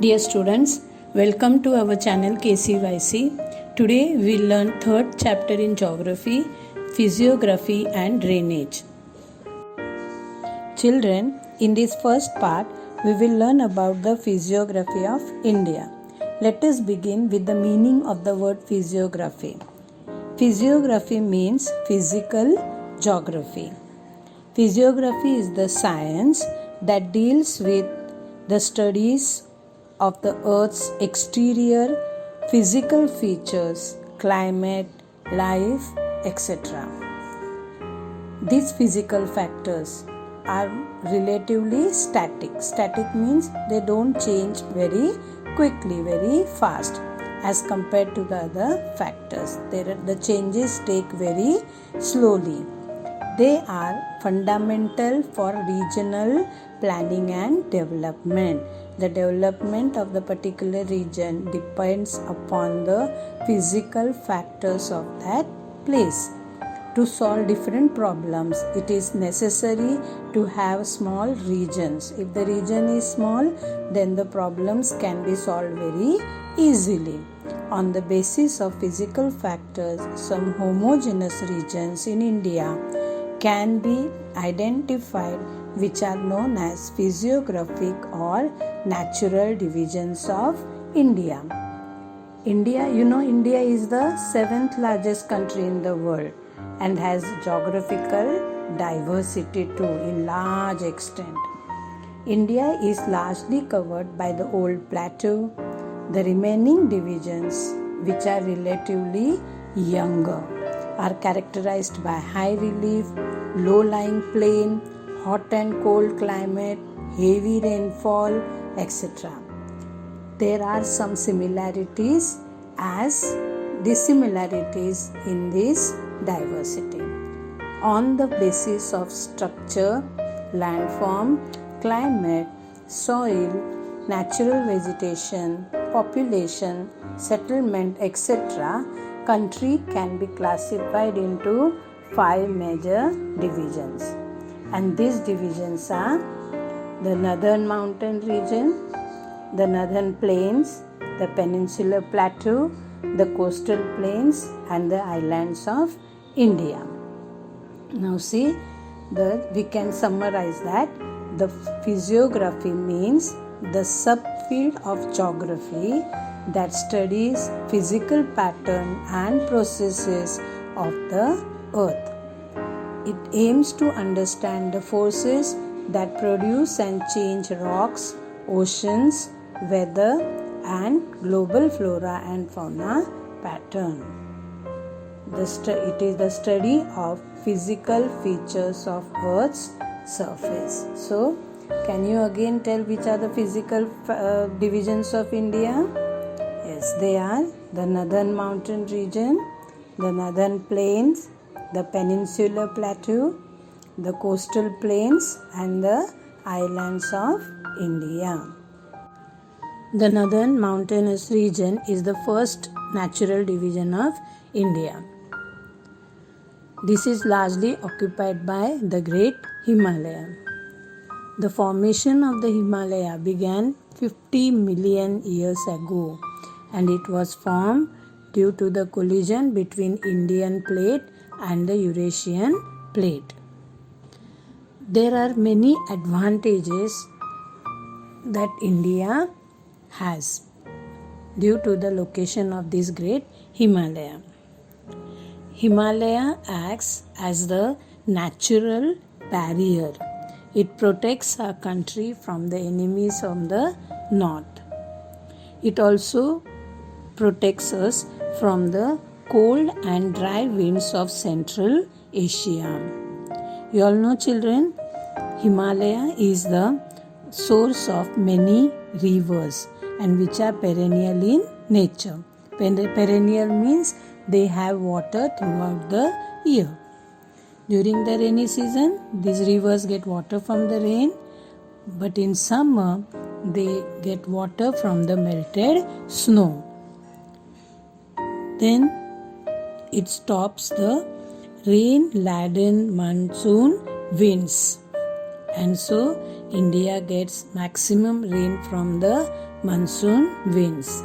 Dear students, welcome to our channel KCYC. Today we learn third chapter in geography, physiography and drainage. Children, in this first part we will learn about the physiography of India. Let us begin with the meaning of the word physiography. Physiography means physical geography. Physiography is the science that deals with the studies of the Earth's exterior physical features, climate, life, etc. These physical factors are relatively static. Static means they don't change very quickly, very fast as compared to the other factors. The changes take very slowly. They are fundamental for regional planning and development. The development of the particular region depends upon the physical factors of that place. To solve different problems, it is necessary to have small regions. If the region is small, then the problems can be solved very easily. On the basis of physical factors, some homogeneous regions in India can be identified, which are known as physiographic or natural divisions of India. India is the 7th largest country in the world and has geographical diversity too in large extent. India is largely covered by the old plateau. The remaining divisions, which are relatively younger, are characterized by high relief, low-lying plain, hot and cold climate, heavy rainfall, etc. There are some similarities as dissimilarities in this diversity. On the basis of structure, landform, climate, soil, natural vegetation, population, settlement, etc., country can be classified into 5 major divisions. And these divisions are the northern mountain region, the northern plains, the peninsular plateau, the coastal plains and the islands of India. Now see, we can summarize that the physiography means the subfield of geography that studies physical pattern and processes of the earth. It aims to understand the forces that produce and change rocks, oceans, weather and global flora and fauna pattern. It is the study of physical features of Earth's surface. So, can you again tell which are the physical divisions of India? Yes, they are the northern mountain region, the northern plains, the peninsular plateau, the coastal plains and the islands of India. The northern mountainous region is the first natural division of India. This is largely occupied by the Great Himalaya. The formation of the Himalaya began 50 million years ago, and it was formed due to the collision between Indian plate and the Eurasian plate. There are many advantages that India has due to the location of this great Himalaya. Himalaya acts as the natural barrier. It protects our country from the enemies from the north. It also protects us from the cold and dry winds of Central Asia. You all know, children, Himalaya is the source of many rivers and which are perennial in nature. Perennial means they have water throughout the year. During the rainy season, these rivers get water from the rain, but in summer, they get water from the melted snow. Then it stops the rain-laden monsoon winds, and so India gets maximum rain from the monsoon winds.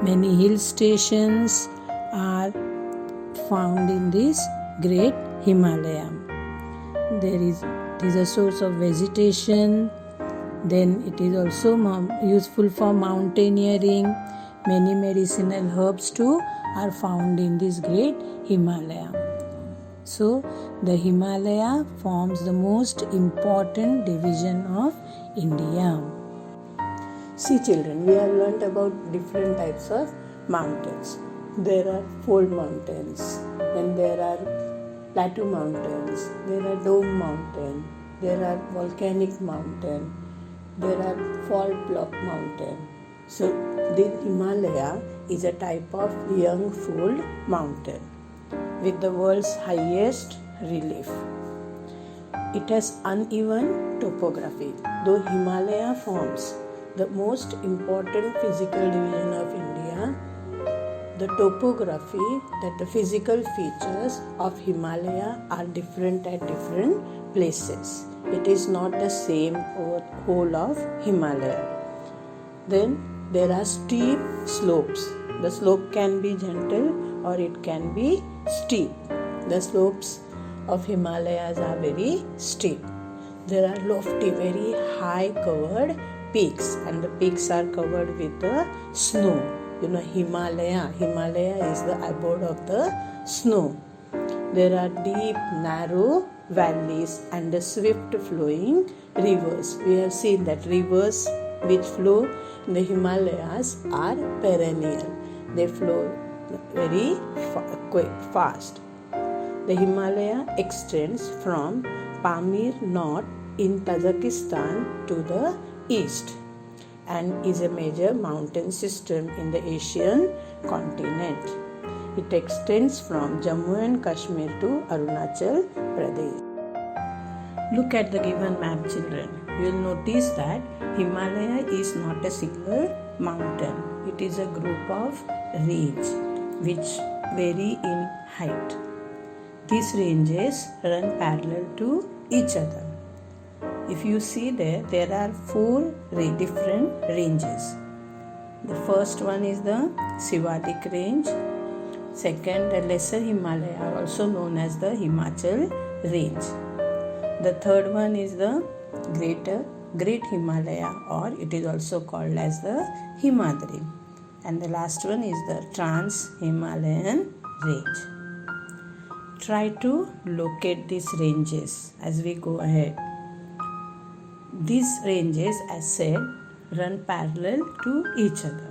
Many hill stations are found in this great Himalaya. It is a source of vegetation. Then it is also useful for mountaineering. Many medicinal herbs too are found in this great Himalaya. So the Himalaya forms the most important division of India. See children, we have learnt about different types of mountains. There are fold mountains, then there are plateau mountains, there are dome mountain, there are volcanic mountain, there are fault block mountain. So the Himalaya is a type of young fold mountain with the world's highest relief. It has uneven topography. Though Himalaya forms the most important physical division of India, the topography, that the physical features of Himalaya are different at different places. It is not the same whole of Himalaya. Then there are steep slopes. The slope can be gentle or it can be steep. The slopes of Himalayas are very steep. There are lofty, very high covered peaks, and the peaks are covered with the snow. Himalaya is the abode of the snow. There are deep, narrow valleys and the swift flowing rivers. We have seen that rivers which flow in the Himalayas are perennial. They flow very fast. The Himalaya extends from Pamir North in Tajikistan to the east and is a major mountain system in the Asian continent. It extends from Jammu and Kashmir to Arunachal Pradesh. Look at the given map, children. You will notice that Himalaya is not a single mountain. It is a group of ranges which vary in height. These ranges run parallel to each other. If you see there are four different ranges. The first one is the Shivalik range. Second, the Lesser Himalaya, also known as the Himachal range. The third one is the Great Himalaya, or it is also called as the Himadri. And the last one is the Trans-Himalayan range. Try to locate these ranges as we go ahead. These ranges, as said, run parallel to each other.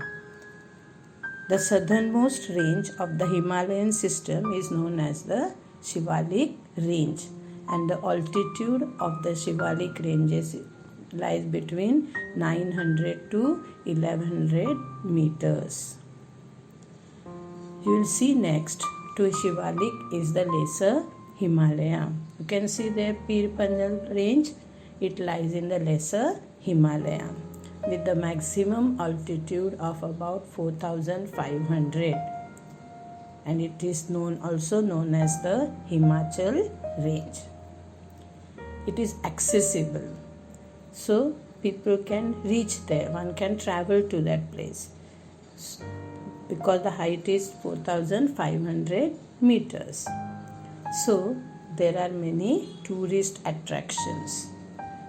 The southernmost range of the Himalayan system is known as the Shivalik range, and the altitude of the Shivalik ranges lies between 900 to 1100 meters. You will see next to Shivalik is the Lesser Himalaya. You can see the Pir Panjal range. It lies in the Lesser Himalaya with the maximum altitude of about 4,500, and it is also known as the Himachal range. It is accessible, so people can reach there. One can travel to that place because the height is 4,500 meters. So there are many tourist attractions.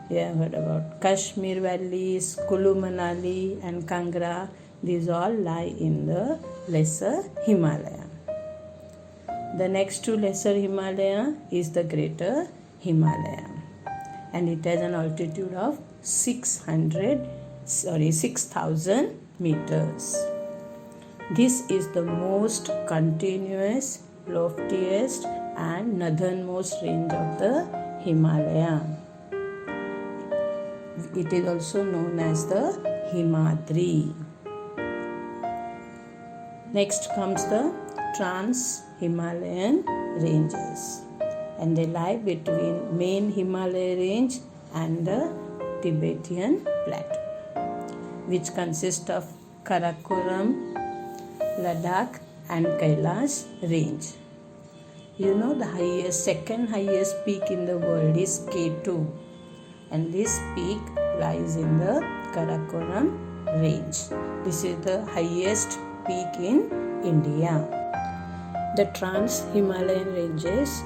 You have heard about Kashmir valleys, Kulu Manali and Kangra. These all lie in the Lesser Himalaya. The next to Lesser Himalaya is the Greater Himalaya, and it has an altitude of 6,000 meters. This is the most continuous, loftiest and northernmost range of the Himalaya. It is also known as the Himadri. Next comes the Trans-Himalayan ranges, and they lie between main Himalaya range and the Tibetan plateau, which consist of Karakoram, Ladakh and Kailash range. The second highest peak in the world is K2, and this peak lies in the Karakoram Range. This is the highest peak in India. The Trans-Himalayan ranges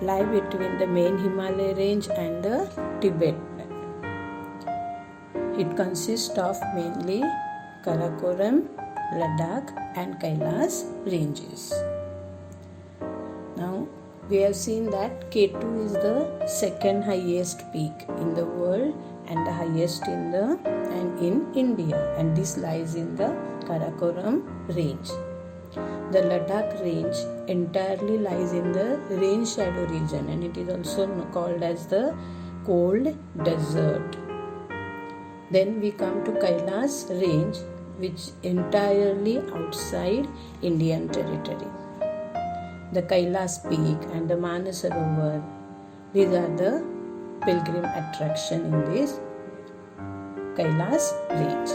lie between the main Himalaya range and the Tibet. It consists of mainly Karakoram, Ladakh and Kailas ranges. Now we have seen that K2 is the second highest peak in the world and the highest in India, and this lies in the Karakoram range. The Ladakh range entirely lies in the rain shadow region, and it is also called as the cold desert. Then we come to Kailas range, which entirely outside Indian territory. The Kailas peak and the Manasarovar, these are the pilgrim attraction in this Kailas range.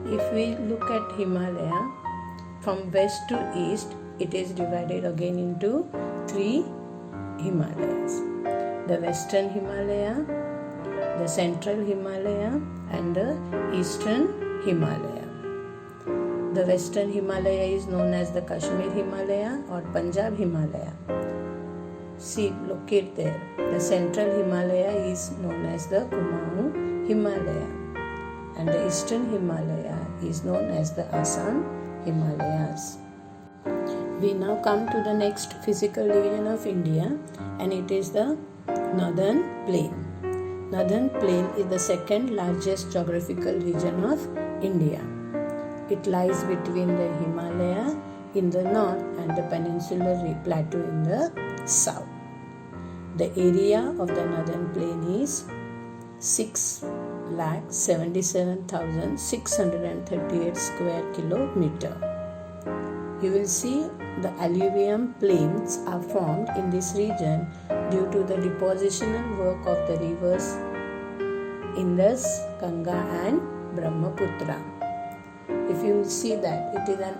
If we look at Himalaya, from west to east, it is divided again into three Himalayas. The Western Himalaya, the Central Himalaya and the Eastern Himalaya. The Western Himalaya is known as the Kashmir Himalaya or Punjab Himalaya. See, locate there. The Central Himalaya is known as the Kumaon Himalaya, and the Eastern Himalaya is known as the Assam Himalayas. We now come to the next physical division of India, and it is the Northern Plain. Northern Plain is the second largest geographical region of India. It lies between the Himalaya in the north and the peninsular plateau in the south. The area of the Northern Plain is 6,77,638 square kilometer. You will see the alluvium plains are formed in this region due to the depositional work of the rivers Indus, Ganga and Brahmaputra. If you see that it is an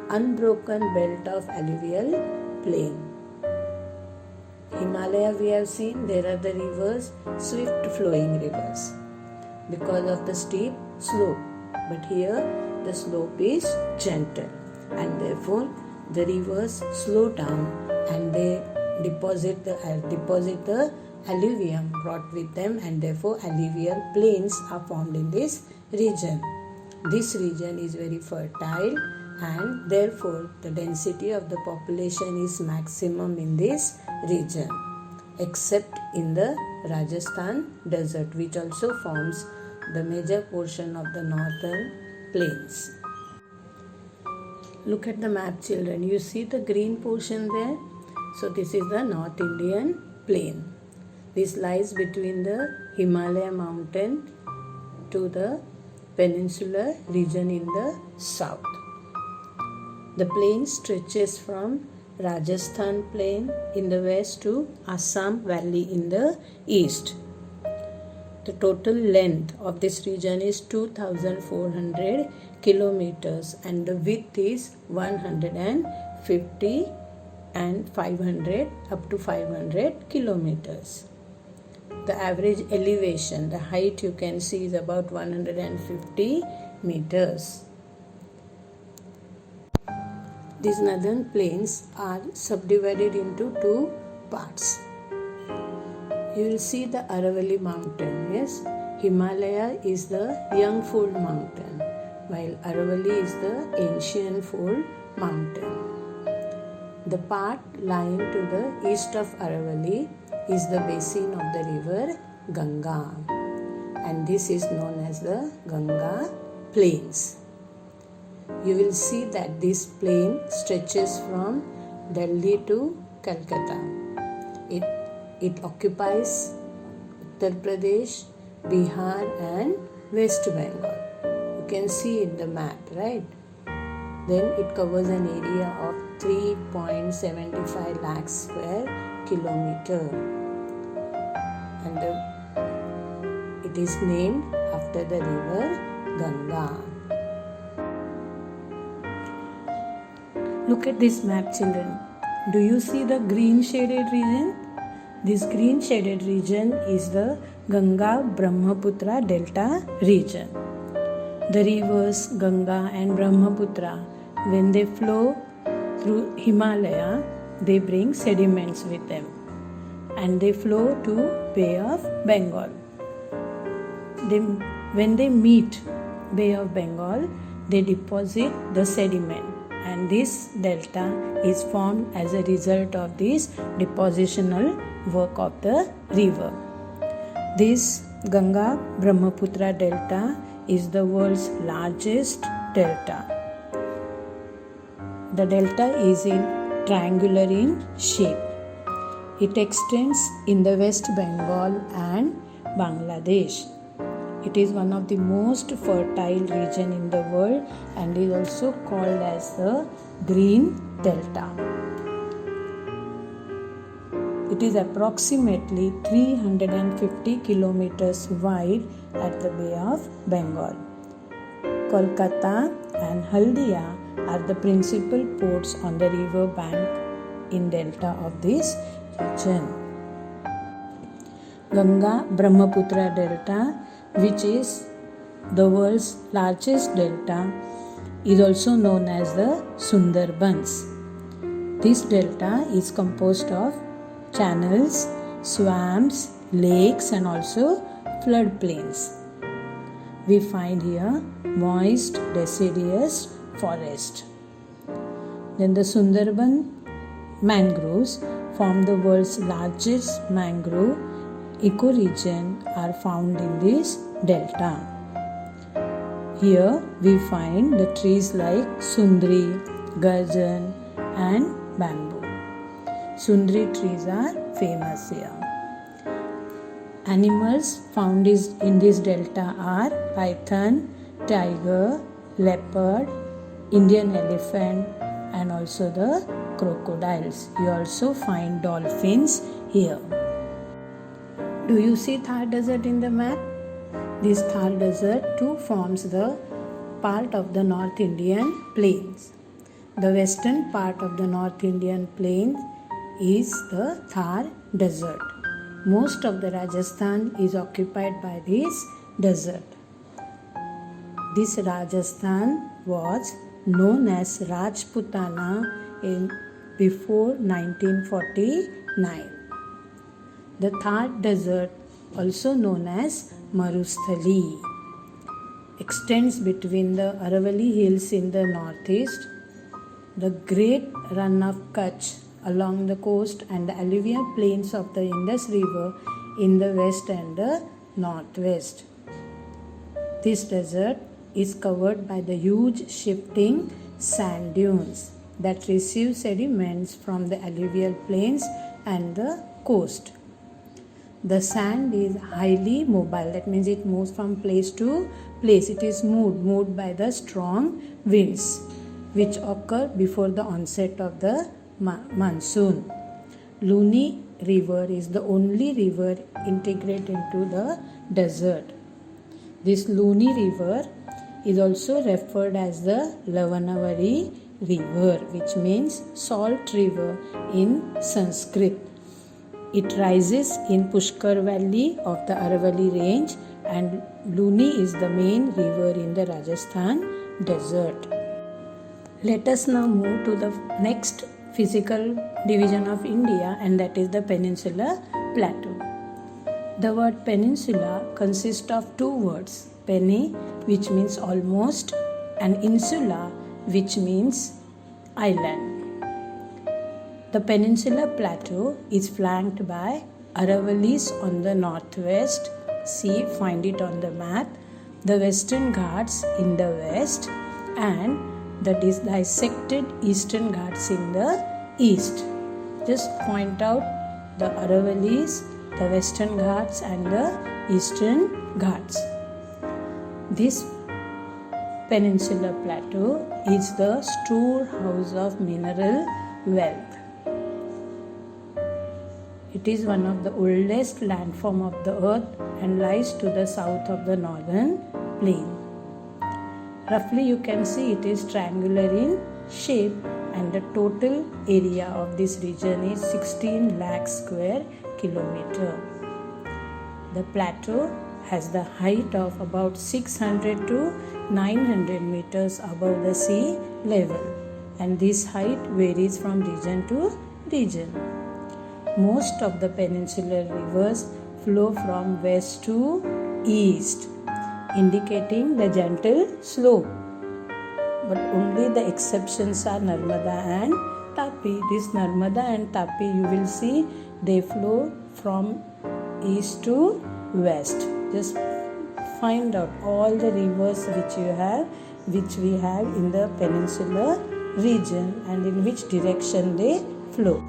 unbroken belt of alluvial plain. Himalaya, we have seen there are the rivers, swift flowing rivers because of the steep slope, but here the slope is gentle and therefore the rivers slow down and they deposit the alluvium brought with them, and therefore alluvial plains are formed in this region. This region is very fertile and therefore the density of the population is maximum in this region, except in the Rajasthan desert, which also forms the major portion of the northern plains. Look at the map, children. You see the green portion there? So this is the North Indian plain. This lies between the Himalaya mountain to the peninsular region in the south. The plain stretches from Rajasthan plain in the west to Assam valley in the east. The total length of this region is 2,400 kilometers and the width is 150 and 500 up to 500 kilometers. The average elevation, the height you can see is about 150 meters. These northern plains are subdivided into two parts. You will see the Aravalli mountain. Yes, Himalaya is the young fold mountain, while Aravalli is the ancient fold mountain. The part lying to the east of Aravalli is the basin of the river Ganga, and this is known as the Ganga Plains. You will see that this plain stretches from Delhi to Calcutta. It occupies Uttar Pradesh, Bihar and West Bengal. You can see in the map, right? Then it covers an area of 3.75 lakh square kilometer, and it is named after the river Ganga. Look at this map, children. Do you see the green shaded region? This green shaded region is the Ganga Brahmaputra Delta region. The rivers Ganga and Brahmaputra, when they flow through Himalaya, they bring sediments with them and they flow to Bay of Bengal. When they meet Bay of Bengal, they deposit the sediment, and this delta is formed as a result of this depositional work of the river. This Ganga Brahmaputra delta is the world's largest delta. The delta is triangular in shape. It extends in the West Bengal and Bangladesh. It is one of the most fertile region in the world and is also called as the Green Delta. It is approximately 350 kilometers wide at the Bay of Bengal. Kolkata and Haldia are the principal ports on the river bank in delta of this region. Ganga Brahmaputra Delta, which is the world's largest delta, is also known as the Sundarbans. This delta is composed of channels, swamps, lakes and also floodplains. We find here moist deciduous forest. Then the Sundarban mangroves form the world's largest mangrove ecoregion are found in this delta. Here we find the trees like Sundri, Garjan and bamboo. Sundri trees are famous here. Animals found in this delta are python, tiger, leopard, Indian elephant and also the crocodiles. You also find dolphins here. Do you see Thar Desert in the map? This Thar Desert too forms the part of the North Indian plains. The western part of the North Indian plains is the Thar Desert. Most of the Rajasthan is occupied by this desert. This Rajasthan was known as Rajputana before 1949. The Thar Desert, also known as Marusthali, extends between the Aravalli Hills in the northeast, the Great Run of Kutch along the coast and the alluvial plains of the Indus River in the west and the northwest. This desert is covered by the huge shifting sand dunes that receive sediments from the alluvial plains and the coast. The sand is highly mobile, that means it moves from place to place. It is moved by the strong winds which occur before the onset of the monsoon. Luni River is the only river integrated into the desert. This Luni River is also referred as the Lavanavari River, which means salt river in Sanskrit. It rises in Pushkar Valley of the Aravalli range, and Luni is the main river in the Rajasthan desert. Let us now move to the next physical division of India, and that is the Peninsular Plateau. The word peninsula consists of two words, peni, which means almost, and insula, which means island. The Peninsular Plateau is flanked by Aravallis on the northwest. See, find it on the map. The Western Ghats in the west and the dissected Eastern Ghats in the east. Just point out the Aravallis, the Western Ghats and the Eastern Ghats. This Peninsular Plateau is the storehouse of mineral wealth. It is one of the oldest landform of the earth and lies to the south of the northern plain. Roughly you can see it is triangular in shape, and the total area of this region is 16 lakh square kilometer. The plateau has the height of about 600 to 900 meters above the sea level, and this height varies from region to region. Most of the peninsular rivers flow from west to east, indicating the gentle slope. But only the exceptions are Narmada and Tapi. This Narmada and Tapi, you will see they flow from east to west. Just find out all the rivers which we have in the peninsular region and in which direction they flow.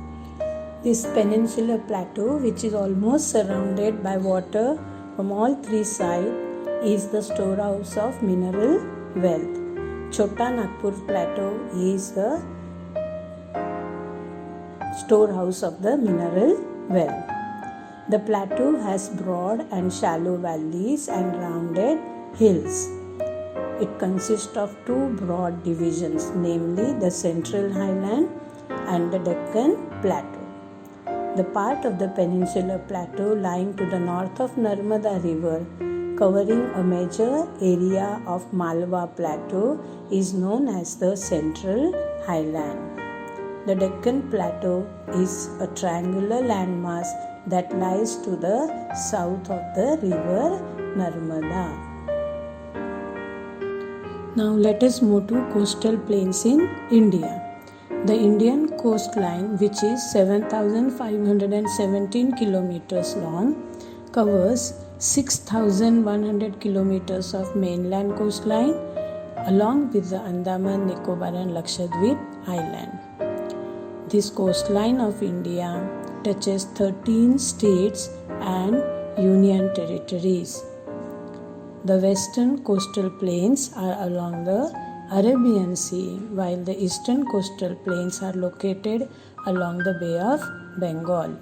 This peninsular plateau, which is almost surrounded by water from all three sides, is the storehouse of mineral wealth. Chota Nagpur Plateau is the storehouse of the mineral wealth. The plateau has broad and shallow valleys and rounded hills. It consists of two broad divisions, namely the Central Highland and the Deccan Plateau. The part of the peninsular plateau lying to the north of Narmada River, covering a major area of Malwa Plateau, is known as the Central Highland. The Deccan Plateau is a triangular landmass that lies to the south of the river Narmada. Now let us move to coastal plains in India. The Indian coastline, which is 7,517 kilometers long, covers 6,100 kilometers of mainland coastline along with the Andaman, Nicobar and Lakshadweep island. This coastline of India touches 13 states and union territories. The western coastal plains are along the Arabian Sea, while the eastern coastal plains are located along the Bay of Bengal.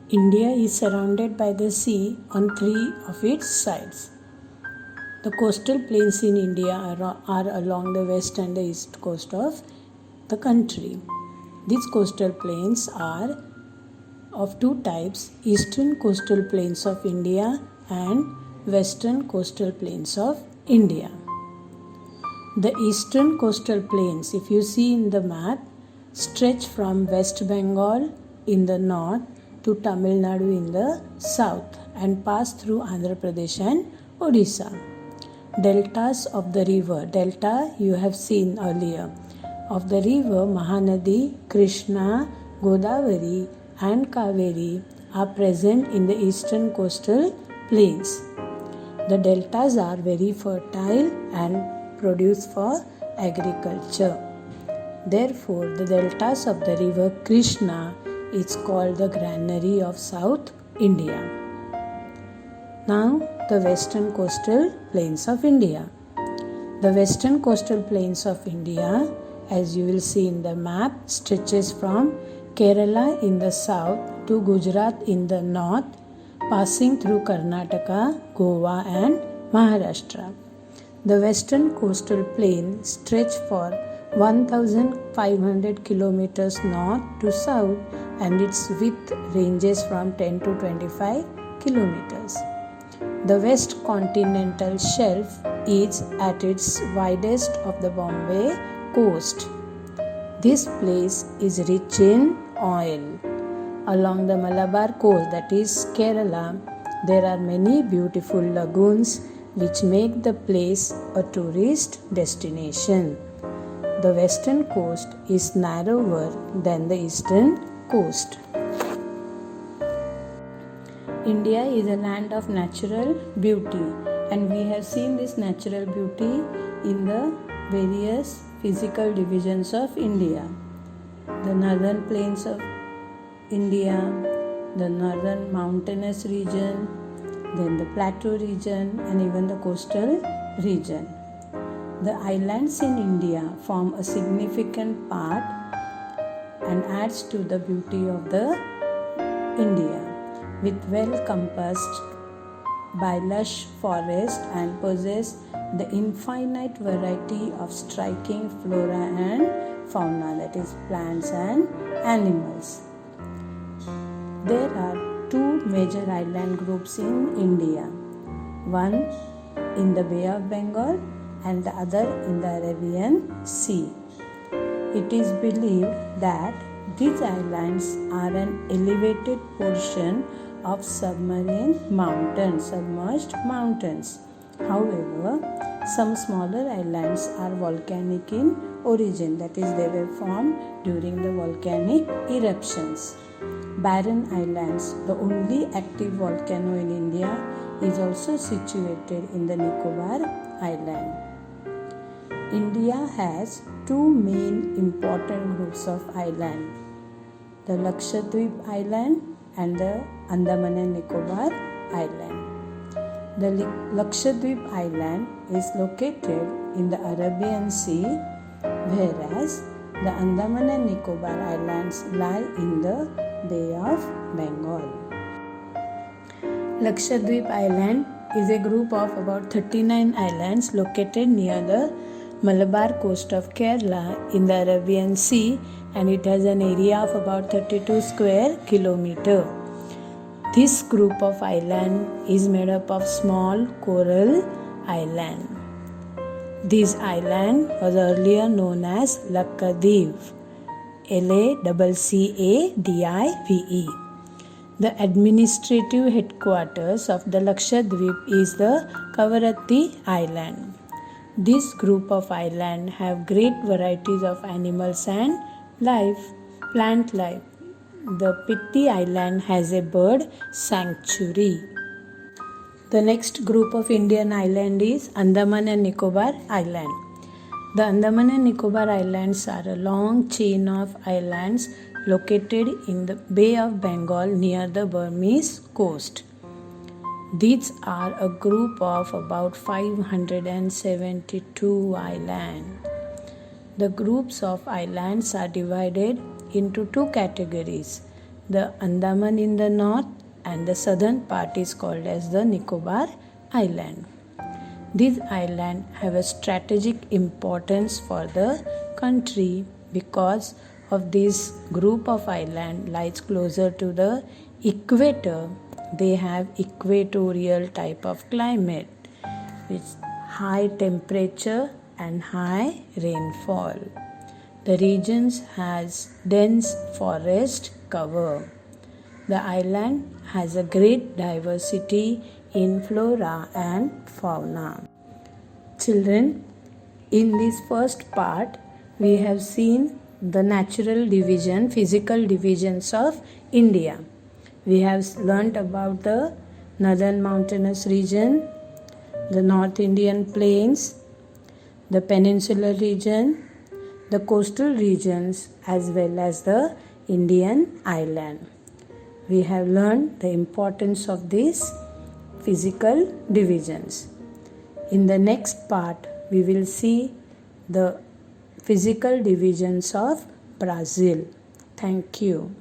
India is surrounded by the sea on three of its sides. The coastal plains in India are along the west and the east coast of the country. These coastal plains are of two types: eastern coastal plains of India and western coastal plains of India. The eastern coastal plains, if you see in the map, stretch from West Bengal in the north to Tamil Nadu in the south and pass through Andhra Pradesh and Odisha. Deltas of the river, delta you have seen earlier, of the river Mahanadi, Krishna, Godavari and Kaveri are present in the eastern coastal plains. The deltas are very fertile and produce for agriculture. Therefore, the deltas of the river Krishna is called the granary of South India. Now, the western coastal plains of India. The western coastal plains of India, as you will see in the map, stretches from Kerala in the south to Gujarat in the north, passing through Karnataka, Goa and Maharashtra. The western coastal plain stretches for 1,500 kilometers north to south, and its width ranges from 10 to 25 kilometers. The West Continental Shelf is at its widest of the Bombay coast. This place is rich in oil. Along the Malabar coast, that is Kerala, there are many beautiful lagoons which make the place a tourist destination. The western coast is narrower than the eastern coast. India is a land of natural beauty, and we have seen this natural beauty in the various physical divisions of India. The northern plains of India, the northern mountainous region, then the plateau region and even the coastal region. The islands in India form a significant part and adds to the beauty of the India, with well compassed by lush forest and possess the infinite variety of striking flora and fauna, that is plants and animals. There are two major island groups in India, one in the Bay of Bengal and the other in the Arabian Sea. It is believed that these islands are an elevated portion of submerged mountains. However, some smaller islands are volcanic in origin, that is, they were formed during the volcanic eruptions. Barren Islands, the only active volcano in India, is also situated in the Nicobar Island. India has two main important groups of islands, the Lakshadweep Island and the Andaman and Nicobar Island. The Lakshadweep Island is located in the Arabian Sea, whereas the Andaman and Nicobar Islands lie in the Bay of Bengal. Lakshadweep Island is a group of about 39 islands located near the Malabar coast of Kerala in the Arabian Sea, and it has an area of about 32 square kilometers. This group of islands is made up of small coral islands. This island was earlier known as Lakshadweep, Laccadive. The administrative headquarters of the Lakshadweep is the Kavaratti Island. This group of islands have great varieties of animals and plant life. The Pitti Island has a bird sanctuary. The next group of Indian island is Andaman and Nicobar Island. The Andaman and Nicobar Islands are a long chain of islands located in the Bay of Bengal near the Burmese coast. These are a group of about 572 islands. The groups of islands are divided into two categories. The Andaman in the north and the southern part is called as the Nicobar Island. These islands have a strategic importance for the country because of this group of islands lies closer to the equator. They have equatorial type of climate with high temperature and high rainfall. The regions has dense forest cover. The island has a great diversity in flora and fauna. Children, in this first part, we have seen the natural division, physical divisions of India. We have learnt about the northern mountainous region, the North Indian plains, the peninsular region, the coastal regions, as well as the Indian island. We have learned the importance of these physical divisions. In the next part, we will see the physical divisions of Brazil. Thank you.